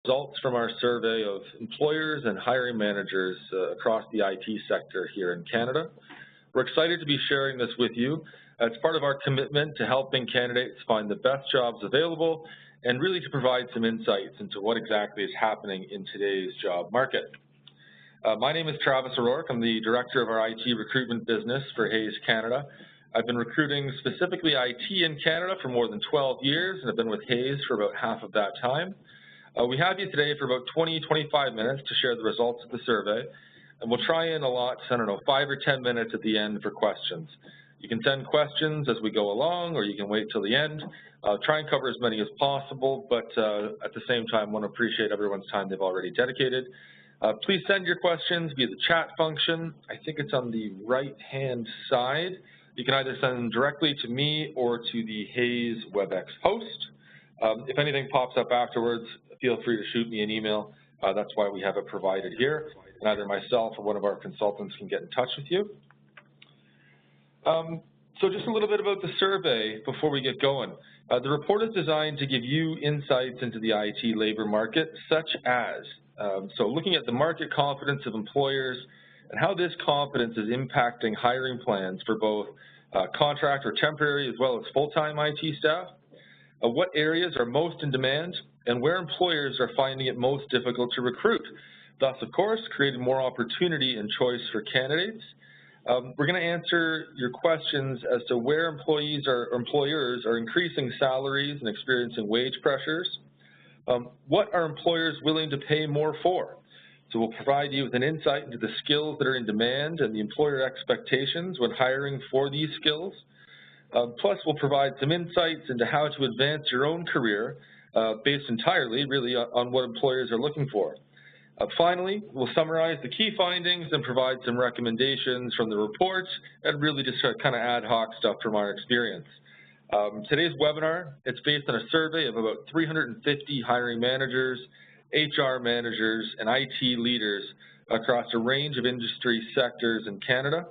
Results from our survey of employers and hiring managers across the IT sector here in Canada. We're excited to be sharing this with you as part of our commitment to helping candidates find the best jobs available and really to provide some insights into what exactly is happening in today's job market. My name is Travis O'Rourke. I'm the director of our IT recruitment business for Hayes Canada. I've been recruiting specifically IT in Canada for more than 12 years and have been with Hayes for about half of that time. We have you today for about 20-25 minutes to share the results of the survey, and we'll try and allot, 5 or 10 minutes at the end for questions. You can send questions as we go along, or you can wait till the end. Try and cover as many as possible, but at the same time, want to appreciate everyone's time they've already dedicated. Please send your questions via the chat function. I think it's on the right-hand side. You can either send them directly to me or to the Hayes WebEx host. If anything pops up afterwards, feel free to shoot me an email. That's why we have it provided here, and either myself or one of our consultants can get in touch with you. So just a little bit about the survey before we get going. The report is designed to give you insights into the IT labor market, such as, so looking at the market confidence of employers and how this confidence is impacting hiring plans for both contract or temporary as well as full-time IT staff. What areas are most in demand and where employers are finding it most difficult to recruit, thus, of course, creating more opportunity and choice for candidates. We're going to answer your questions as to where employers are increasing salaries and experiencing wage pressures. What are employers willing to pay more for? So we'll provide you with an insight into the skills that are in demand and the employer expectations when hiring for these skills. Plus, we'll provide some insights into how to advance your own career based entirely, really, on what employers are looking for. Finally, we'll summarize the key findings and provide some recommendations from the report and really just kind of ad hoc stuff from our experience. Today's webinar, it's based on a survey of about 350 hiring managers, HR managers, and IT leaders across a range of industry sectors in Canada.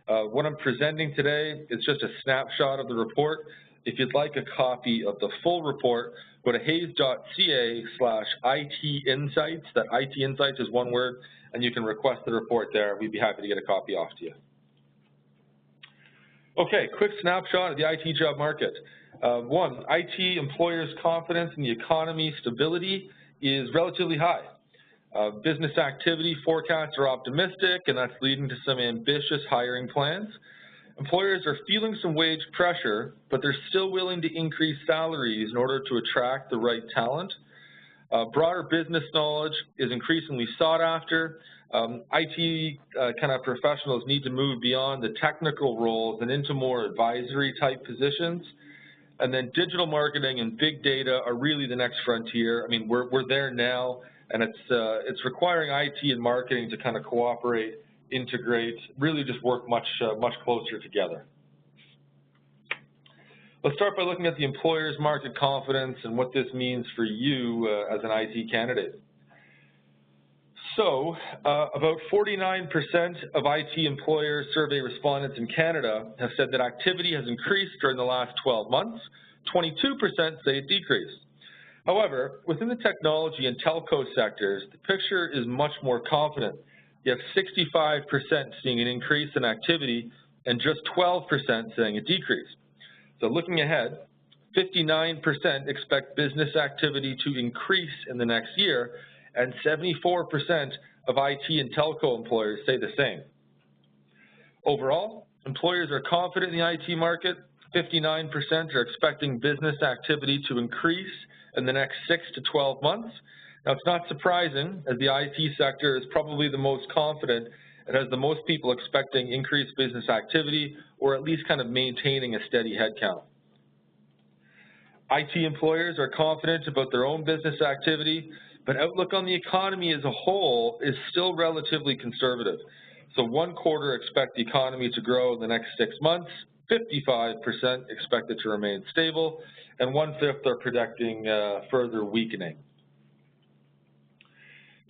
What I'm presenting today is just a snapshot of the report. If you'd like a copy of the full report, go to hayes.ca/IT-insights. That IT Insights is one word, and you can request the report there. We'd be happy to get a copy off to you. Okay, quick snapshot of the IT job market. One, IT employers' confidence in the economy stability is relatively high. Business activity forecasts are optimistic, and that's leading to some ambitious hiring plans. Employers are feeling some wage pressure, but they're still willing to increase salaries in order to attract the right talent. Broader business knowledge is increasingly sought after. IT kind of professionals need to move beyond the technical roles and into more advisory type positions. And then digital marketing and big data are really the next frontier. I mean, we're there now, and it's requiring IT and marketing to kind of cooperate, integrate, really just work much closer together. Let's start by looking at the employer's market confidence and what this means for you as an IT candidate. So, about 49% of IT employer survey respondents in Canada have said that activity has increased during the last 12 months. 22% say it decreased. However, within the technology and telco sectors, the picture is much more confident. You have 65% seeing an increase in activity and just 12% saying a decrease. So looking ahead, 59% expect business activity to increase in the next year, and 74% of IT and telco employers say the same. Overall, employers are confident in the IT market. 59% are expecting business activity to increase in the next 6 to 12 months. Now, it's not surprising, as the IT sector is probably the most confident. It has the most people expecting increased business activity, or at least kind of maintaining a steady headcount. IT employers are confident about their own business activity, but outlook on the economy as a whole is still relatively conservative. So one quarter expect the economy to grow in the next 6 months, 55% expect it to remain stable, and 1/5 are predicting further weakening.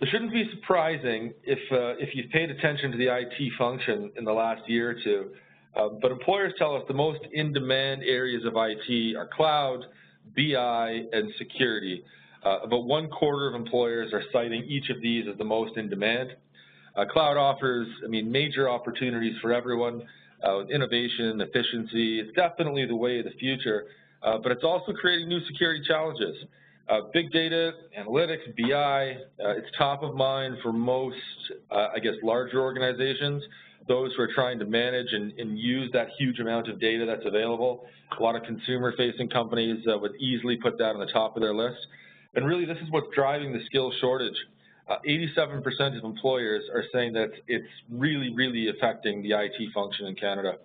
It shouldn't be surprising if you've paid attention to the IT function in the last year or two, but employers tell us the most in-demand areas of IT are cloud, BI, and security. About 1/4 of employers are citing each of these as the most in demand. Cloud offers, major opportunities for everyone with innovation, efficiency. It's definitely the way of the future, but it's also creating new security challenges. Big data, analytics, BI, it's top of mind for most, larger organizations, those who are trying to manage and use that huge amount of data that's available. A lot of consumer-facing companies would easily put that on the top of their list. And really, this is what's driving the skill shortage. 87% of employers are saying that it's really, really affecting the IT function in Canada.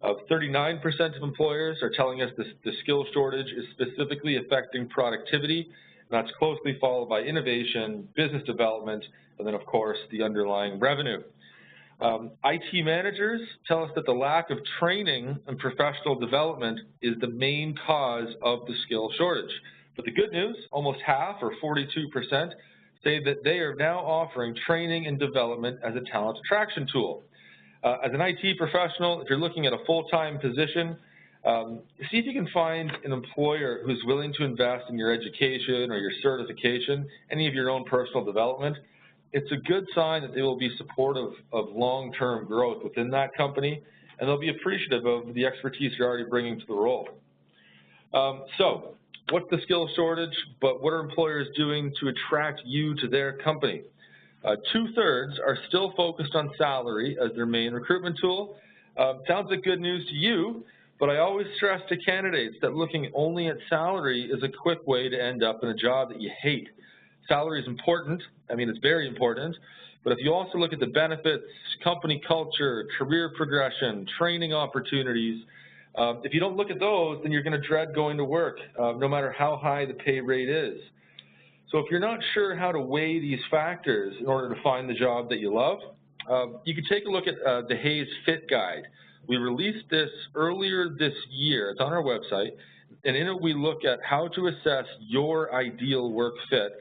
39% of employers are telling us the skill shortage is specifically affecting productivity, and that's closely followed by innovation, business development, and then, of course, the underlying revenue. IT managers tell us that the lack of training and professional development is the main cause of the skill shortage. But the good news, almost half, or 42%, say that they are now offering training and development as a talent attraction tool. As an IT professional, if you're looking at a full-time position, see if you can find an employer who's willing to invest in your education or your certification, any of your own personal development. It's a good sign that they will be supportive of long-term growth within that company, and they'll be appreciative of the expertise you're already bringing to the role. So, what's the skill shortage, but what are employers doing to attract you to their company? 2/3 are still focused on salary as their main recruitment tool. Sounds like good news to you, but I always stress to candidates that looking only at salary is a quick way to end up in a job that you hate. Salary is important. It's very important. But if you also look at the benefits, company culture, career progression, training opportunities, if you don't look at those, then you're going to dread going to work, no matter how high the pay rate is. So if you're not sure how to weigh these factors in order to find the job that you love, you can take a look at the Hayes Fit Guide. We released this earlier this year. It's on our website. And in it, we look at how to assess your ideal work fit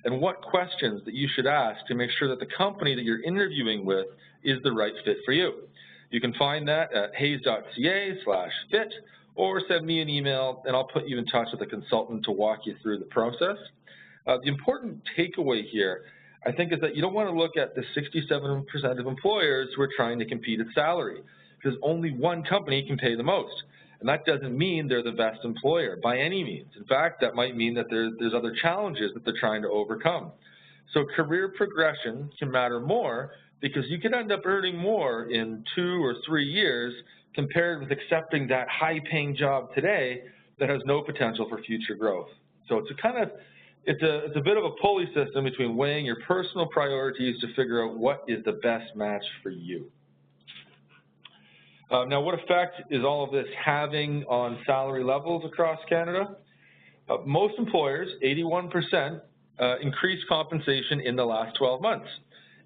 and what questions that you should ask to make sure that the company that you're interviewing with is the right fit for you. You can find that at hayes.ca/fit or send me an email and I'll put you in touch with a consultant to walk you through the process. The important takeaway here, I think, is that you don't want to look at the 67% of employers who are trying to compete at salary, because only one company can pay the most. And that doesn't mean they're the best employer by any means. In fact, that might mean that there's other challenges that they're trying to overcome. So career progression can matter more because you can end up earning more in 2 or 3 years compared with accepting that high-paying job today that has no potential for future growth. So it's a bit of a pulley system between weighing your personal priorities to figure out what is the best match for you. Now, what effect is all of this having on salary levels across Canada? Most employers, 81%, increased compensation in the last 12 months.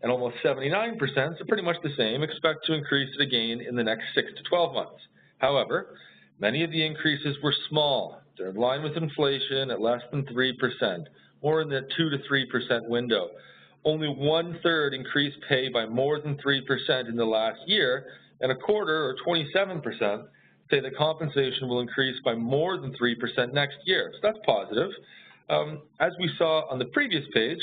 And almost 79%, so pretty much the same, expect to increase it again in the next 6 to 12 months. However, many of the increases were small. They're in line with inflation at less than 3%, or in the 2 to 3% window. Only 1/3 increased pay by more than 3% in the last year, and 1/4, or 27%, say that compensation will increase by more than 3% next year. So that's positive. As we saw on the previous page,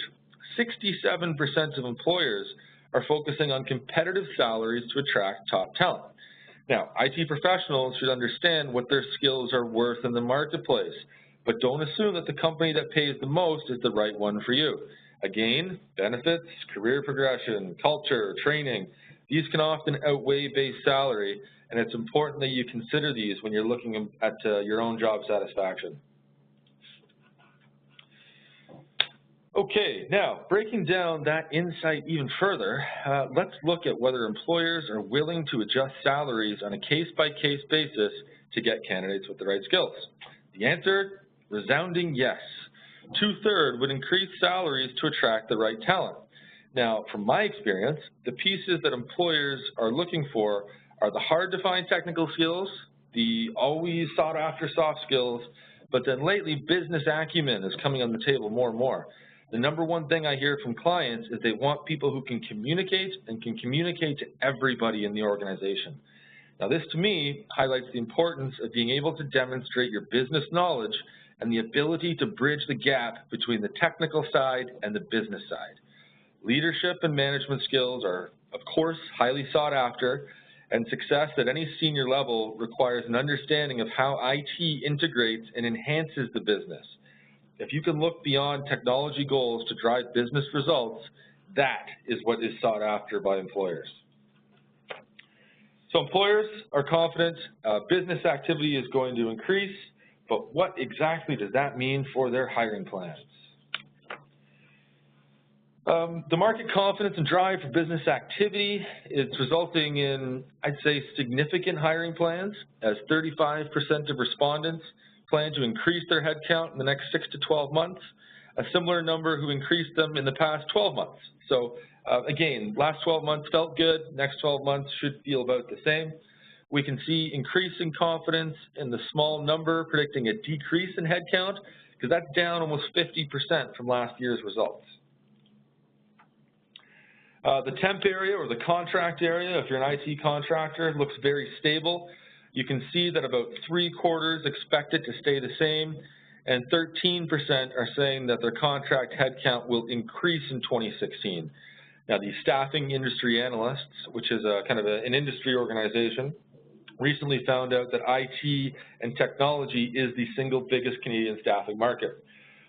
67% of employers are focusing on competitive salaries to attract top talent. Now, IT professionals should understand what their skills are worth in the marketplace, but don't assume that the company that pays the most is the right one for you. Again, benefits, career progression, culture, training, these can often outweigh base salary, and it's important that you consider these when you're looking at your own job satisfaction. Okay, now, breaking down that insight even further, let's look at whether employers are willing to adjust salaries on a case-by-case basis to get candidates with the right skills. The answer, resounding yes. 2/3 would increase salaries to attract the right talent. Now, from my experience, the pieces that employers are looking for are the hard-to-find technical skills, the always sought-after soft skills, but then lately business acumen is coming on the table more and more. The number one thing I hear from clients is they want people who can communicate and can communicate to everybody in the organization. Now, this to me highlights the importance of being able to demonstrate your business knowledge and the ability to bridge the gap between the technical side and the business side. Leadership and management skills are, of course, highly sought after, and success at any senior level requires an understanding of how IT integrates and enhances the business. If you can look beyond technology goals to drive business results, that is what is sought after by employers. So employers are confident business activity is going to increase, but what exactly does that mean for their hiring plans? The market confidence and drive for business activity is resulting in, I'd say, significant hiring plans, as 35% of respondents plan to increase their headcount in the next 6 to 12 months, a similar number who increased them in the past 12 months. So again, last 12 months felt good, next 12 months should feel about the same. We can see increasing confidence in the small number predicting a decrease in headcount, because that's down almost 50% from last year's results. The temp area or the contract area, if you're an IT contractor, looks very stable. You can see that about 3/4 expect it to stay the same, and 13% are saying that their contract headcount will increase in 2016. Now, the Staffing Industry Analysts, which is a kind of an industry organization, recently found out that IT and technology is the single biggest Canadian staffing market.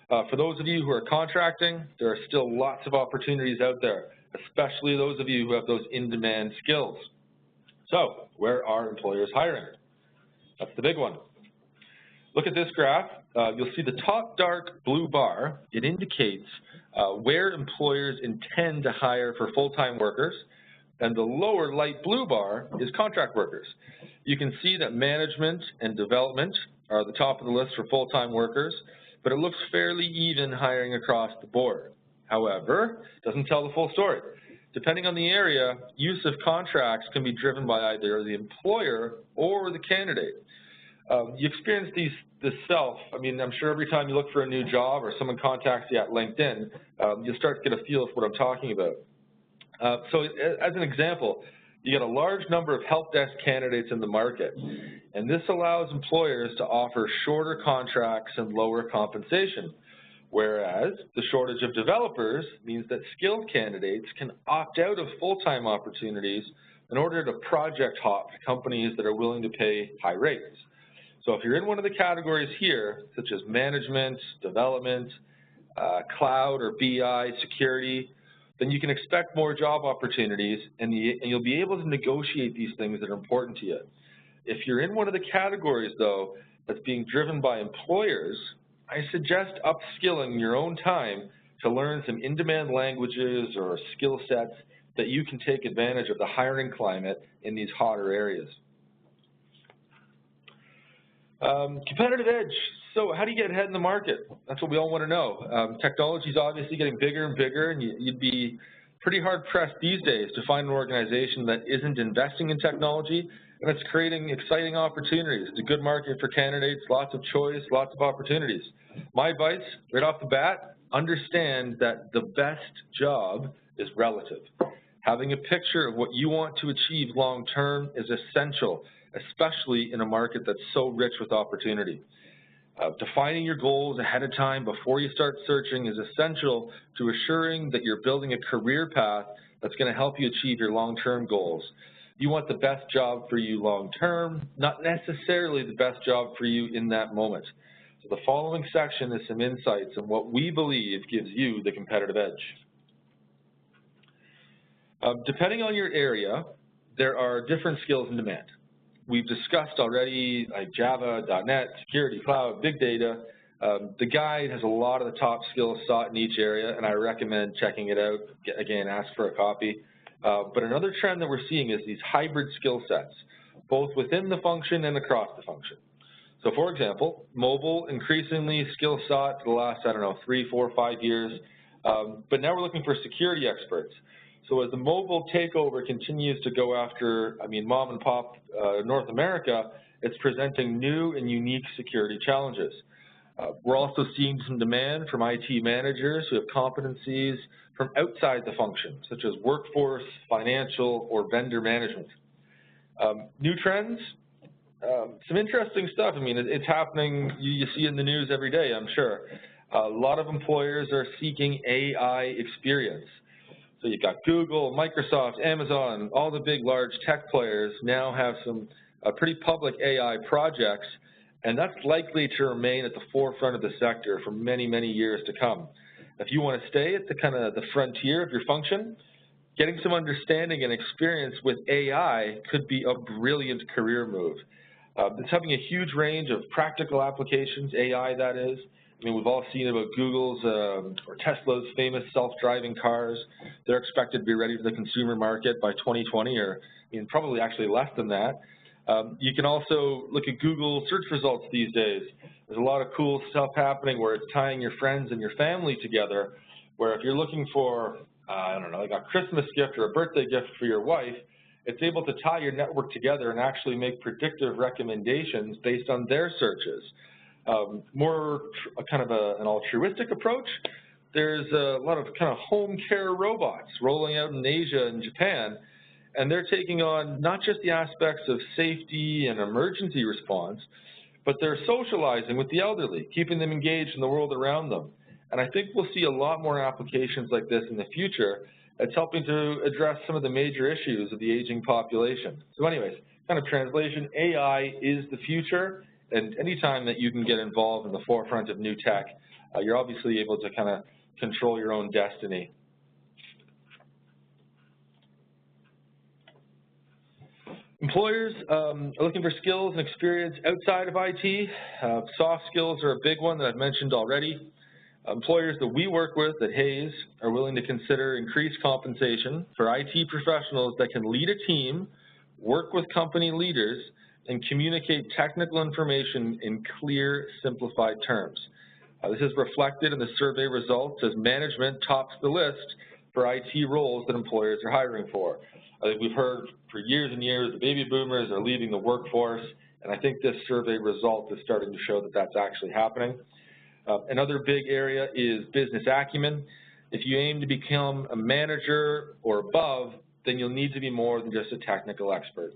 For those of you who are contracting, there are still lots of opportunities out there, especially those of you who have those in-demand skills. So, where are employers hiring? That's the big one. Look at this graph. You'll see the top dark blue bar. It indicates where employers intend to hire for full-time workers, and the lower light blue bar is contract workers. You can see that management and development are at the top of the list for full-time workers, but it looks fairly even hiring across the board. However, it doesn't tell the full story. Depending on the area, use of contracts can be driven by either the employer or the candidate. You experience this self. I mean, I'm sure every time you look for a new job or someone contacts you at LinkedIn, you'll start to get a feel of what I'm talking about. So as an example, you get a large number of help desk candidates in the market, and this allows employers to offer shorter contracts and lower compensation. Whereas the shortage of developers means that skilled candidates can opt out of full-time opportunities in order to project hop to companies that are willing to pay high rates. So if you're in one of the categories here, such as management, development, cloud or BI, security, then you can expect more job opportunities, and you'll be able to negotiate these things that are important to you. If you're in one of the categories, though, that's being driven by employers, I suggest upskilling your own time to learn some in-demand languages or skill sets that you can take advantage of the hiring climate in these hotter areas. Competitive edge. So how do you get ahead in the market? That's what we all want to know. Technology is obviously getting bigger and bigger, and you'd be pretty hard-pressed these days to find an organization that isn't investing in technology, and it's creating exciting opportunities. It's a good market for candidates, lots of choice, lots of opportunities. My advice, right off the bat, understand that the best job is relative. Having a picture of what you want to achieve long-term is essential, especially in a market that's so rich with opportunity. Defining your goals ahead of time before you start searching is essential to assuring that you're building a career path that's going to help you achieve your long-term goals. You want the best job for you long-term, not necessarily the best job for you in that moment. So the following section is some insights on what we believe gives you the competitive edge. Depending on your area, there are different skills in demand. We've discussed already like Java, .NET, security, cloud, big data. The guide has a lot of the top skills sought in each area, and I recommend checking it out. Again, ask for a copy. But another trend that we're seeing is these hybrid skill sets, both within the function and across the function. So for example, mobile, increasingly skill sought for the last, 3, 4, 5 years, but now we're looking for security experts. So as the mobile takeover continues to go after, mom and pop North America, it's presenting new and unique security challenges. We're also seeing some demand from IT managers who have competencies from outside the function, such as workforce, financial, or vendor management. New trends, some interesting stuff. I mean, it's happening. You see it in the news every day, I'm sure. A lot of employers are seeking AI experience. So you've got Google, Microsoft, Amazon, all the big, large tech players now have some pretty public AI projects, and that's likely to remain at the forefront of the sector for many, many years to come. If you want to stay at the kind of the frontier of your function, getting some understanding and experience with AI could be a brilliant career move. It's having a huge range of practical applications, AI that is. I mean, we've all seen about Google's or Tesla's famous self-driving cars. They're expected to be ready for the consumer market by 2020, or probably actually less than that. You can also look at Google search results these days. There's a lot of cool stuff happening where it's tying your friends and your family together, where if you're looking for, I don't know, like a Christmas gift or a birthday gift for your wife, it's able to tie your network together and actually make predictive recommendations based on their searches. More kind of an altruistic approach, there's a lot of kind of home care robots rolling out in Asia and Japan, and they're taking on not just the aspects of safety and emergency response, but they're socializing with the elderly, keeping them engaged in the world around them. And I think we'll see a lot more applications like this in the future. It's helping to address some of the major issues of the aging population. So anyways, kind of translation, AI is the future, and anytime that you can get involved in the forefront of new tech, you're obviously able to kind of control your own destiny. Employers are looking for skills and experience outside of IT. Soft skills are a big one that I've mentioned already. Employers that we work with at Hayes are willing to consider increased compensation for IT professionals that can lead a team, work with company leaders, and communicate technical information in clear, simplified terms. This is reflected in the survey results as management tops the list for IT roles that employers are hiring for. I think we've heard for years and years the baby boomers are leaving the workforce, and I think this survey result is starting to show that that's actually happening. Another big area is business acumen. If you aim to become a manager or above, then you'll need to be more than just a technical expert.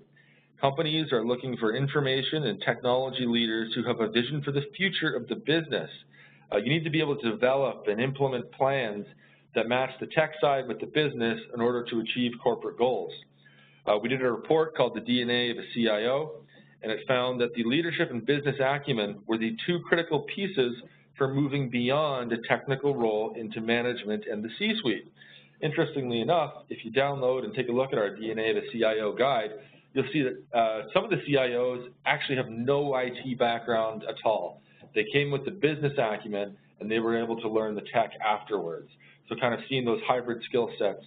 Companies are looking for information and technology leaders who have a vision for the future of the business. You need to be able to develop and implement plans that match the tech side with the business in order to achieve corporate goals. We did a report called The DNA of a CIO, and it found that the leadership and business acumen were the two critical pieces for moving beyond a technical role into management and the C-suite. Interestingly enough, if you download and take a look at our DNA of a CIO guide, you'll see that some of the CIOs actually have no IT background at all. They came with the business acumen, and they were able to learn the tech afterwards. So kind of seeing those hybrid skill sets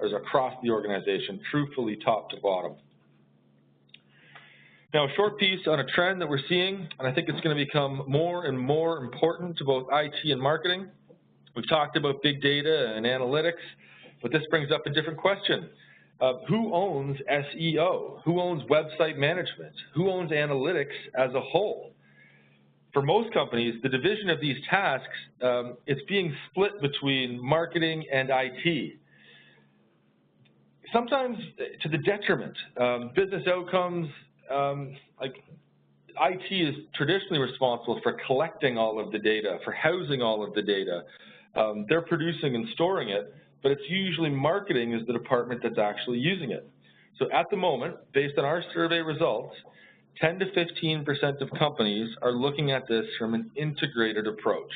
across the organization, truthfully top to bottom. Now, a short piece on a trend that we're seeing, and I think it's going to become more and more important to both IT and marketing. We've talked about big data and analytics, but this brings up a different question. Who owns SEO? Who owns website management? Who owns analytics as a whole? For most companies, the division of these tasks, it's being split between marketing and IT. Sometimes to the detriment. Business outcomes, like IT is traditionally responsible for collecting all of the data, for housing all of the data. They're producing and storing it, but it's usually marketing is the department that's actually using it. So at the moment, based on our survey results, 10 to 15% of companies are looking at this from an integrated approach.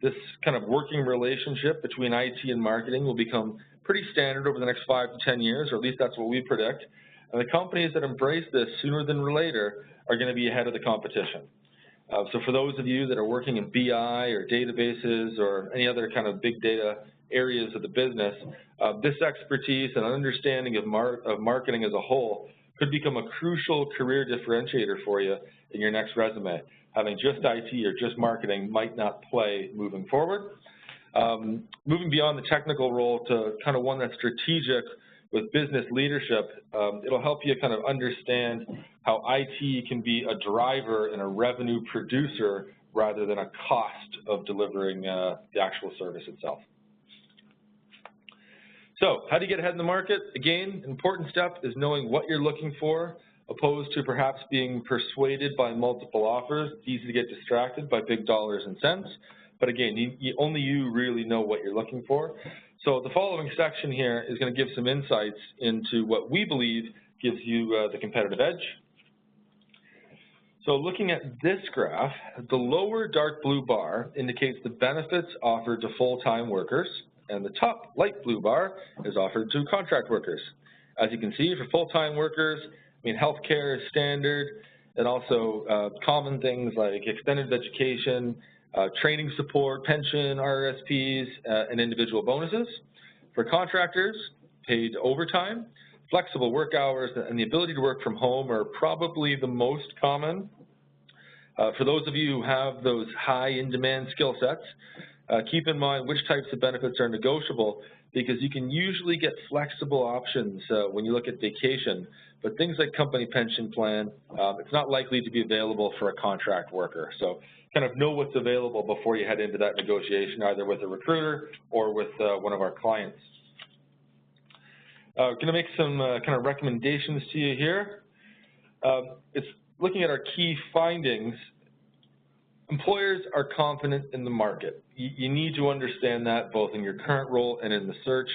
This kind of working relationship between IT and marketing will become pretty standard over the next 5 to 10 years, or at least that's what we predict. And the companies that embrace this sooner than later are going to be ahead of the competition. So for those of you that are working in BI or databases or any other kind of big data areas of the business, this expertise and understanding of marketing as a whole could become a crucial career differentiator for you in your next resume. Having just IT or just marketing might not play moving forward. Moving beyond the technical role to kind of one that's strategic with business leadership, it'll help you kind of understand how IT can be a driver and a revenue producer rather than a cost of delivering the actual service itself. So how do you get ahead in the market? Again, an important step is knowing what you're looking for, opposed to perhaps being persuaded by multiple offers. It's easy to get distracted by big dollars and cents. But again, only you really know what you're looking for. So the following section here is going to give some insights into what we believe gives you the competitive edge. So looking at this graph, the lower dark blue bar indicates the benefits offered to full-time workers, and the top light blue bar is offered to contract workers. As you can see, for full-time workers, healthcare is standard, and also common things like extended education, training support, pension, RRSPs, and individual bonuses. For contractors, paid overtime, flexible work hours, and the ability to work from home are probably the most common. For those of you who have those high in-demand skill sets, keep in mind which types of benefits are negotiable, because you can usually get flexible options when you look at vacation. But things like company pension plan, it's not likely to be available for a contract worker. So kind of know what's available before you head into that negotiation, either with a recruiter or with one of our clients. Going to make some kind of recommendations to you here. It's looking at our key findings. Employers are confident in the market. You need to understand that both in your current role and in the search.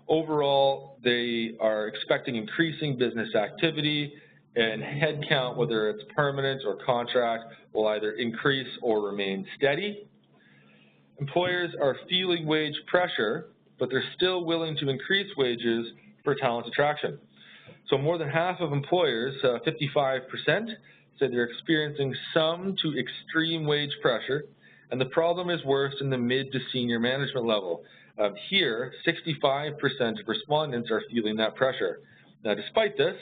Overall, they are expecting increasing business activity, and headcount, whether it's permanent or contract, will either increase or remain steady. Employers are feeling wage pressure, but they're still willing to increase wages for talent attraction. So more than half of employers, 55%, say they're experiencing some to extreme wage pressure, and the problem is worst in the mid to senior management level. Here, 65% of respondents are feeling that pressure. Now, despite this,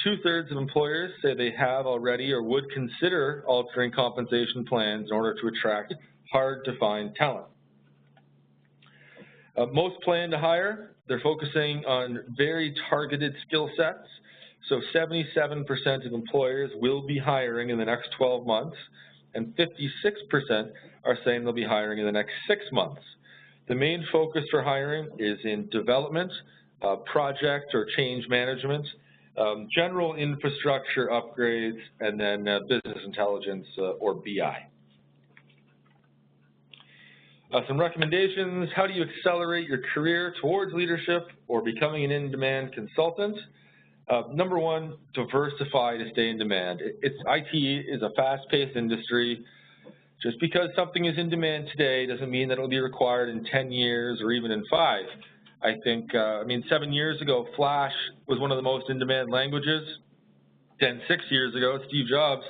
2/3 of employers say they have already or would consider altering compensation plans in order to attract hard-to-find talent. Most plan to hire. They're focusing on very targeted skill sets. So 77% of employers will be hiring in the next 12 months, and 56% are saying they'll be hiring in the next 6 months. The main focus for hiring is in development, project or change management, general infrastructure upgrades, and then business intelligence or BI. Some recommendations. How do you accelerate your career towards leadership or becoming an in-demand consultant? Number one, diversify to stay in demand. IT is a fast-paced industry. Just because something is in demand today doesn't mean that it will be required in 10 years or even in 5. I think, 7 years ago, Flash was one of the most in-demand languages. Then 6 years ago, Steve Jobs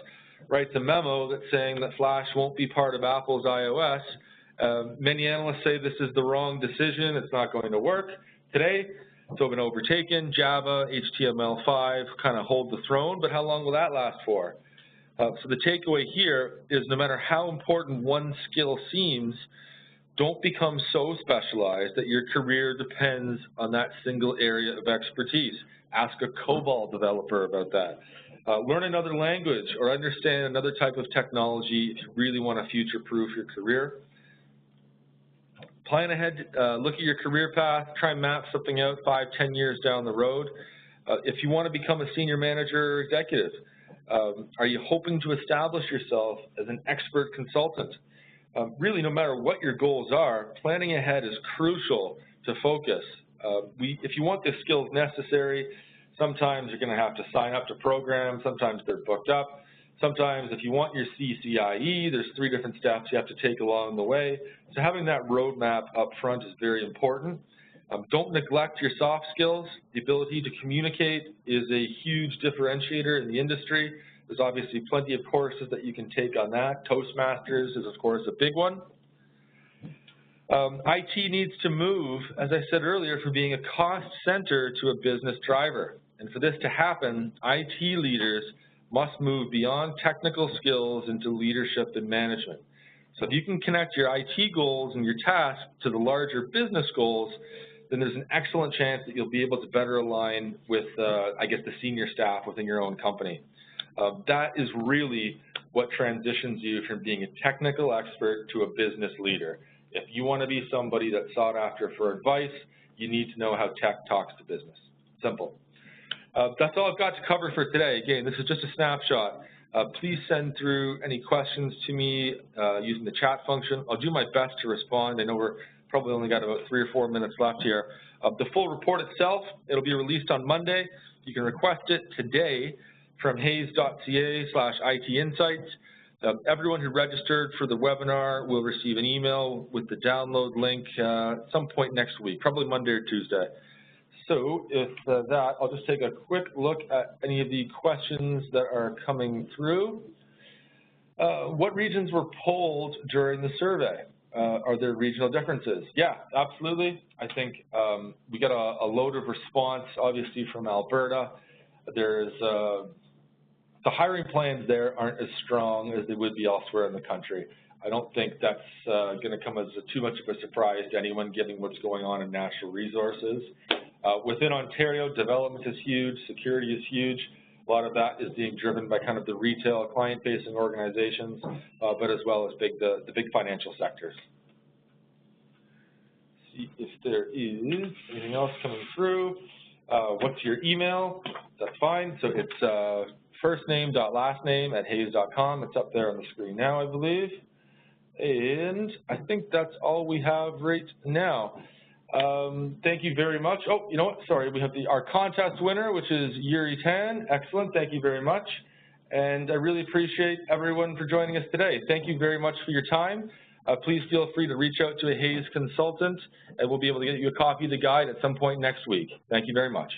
writes a memo that's saying that Flash won't be part of Apple's iOS. Many analysts say this is the wrong decision. It's not going to work. Today, it's been overtaken. Java, HTML5 kind of hold the throne, but how long will that last for? So the takeaway here is no matter how important one skill seems, don't become so specialized that your career depends on that single area of expertise. Ask a COBOL developer about that. Learn another language or understand another type of technology if you really want to future-proof your career. Plan ahead, look at your career path, try and map something out 5-10 years down the road. If you want to become a senior manager or executive, are you hoping to establish yourself as an expert consultant? Really, no matter what your goals are, planning ahead is crucial to focus. If you want the skills necessary, sometimes you're going to have to sign up to programs, sometimes they're booked up. Sometimes if you want your CCIE, there's 3 different steps you have to take along the way. So having that roadmap up front is very important. Don't neglect your soft skills. The ability to communicate is a huge differentiator in the industry. There's obviously plenty of courses that you can take on that. Toastmasters is, of course, a big one. IT needs to move, as I said earlier, from being a cost center to a business driver. And for this to happen, IT leaders must move beyond technical skills into leadership and management. So if you can connect your IT goals and your tasks to the larger business goals, then there's an excellent chance that you'll be able to better align with, the senior staff within your own company. That is really what transitions you from being a technical expert to a business leader. If you want to be somebody that's sought after for advice, you need to know how tech talks to business. Simple. That's all I've got to cover for today. Again, this is just a snapshot. Please send through any questions to me using the chat function. I'll do my best to respond. I know we're probably only got about 3 or 4 minutes left here. The full report itself, it'll be released on Monday. You can request it today from hayes.ca/itinsights. Everyone who registered for the webinar will receive an email with the download link at some point next week, probably Monday or Tuesday. So if that, I'll just take a quick look at any of the questions that are coming through. What regions were polled during the survey? Are there regional differences? Yeah, absolutely. I think we got a load of response, obviously, from Alberta. There's the hiring plans there aren't as strong as they would be elsewhere in the country. I don't think that's going to come as too much of a surprise to anyone, given what's going on in natural resources. Within Ontario, development is huge, security is huge. A lot of that is being driven by kind of the retail client-facing organizations, but as well as the big financial sectors. See if there is anything else coming through. What's your email? That's fine. So it's firstname.lastname@hayes.com. It's up there on the screen now, I believe. And I think that's all we have right now. Thank you very much. Oh, you know what? Sorry, we have our contest winner, which is Yuri Tan. Excellent. Thank you very much. And I really appreciate everyone for joining us today. Thank you very much for your time. Please feel free to reach out to a Hayes consultant, and we'll be able to get you a copy of the guide at some point next week. Thank you very much.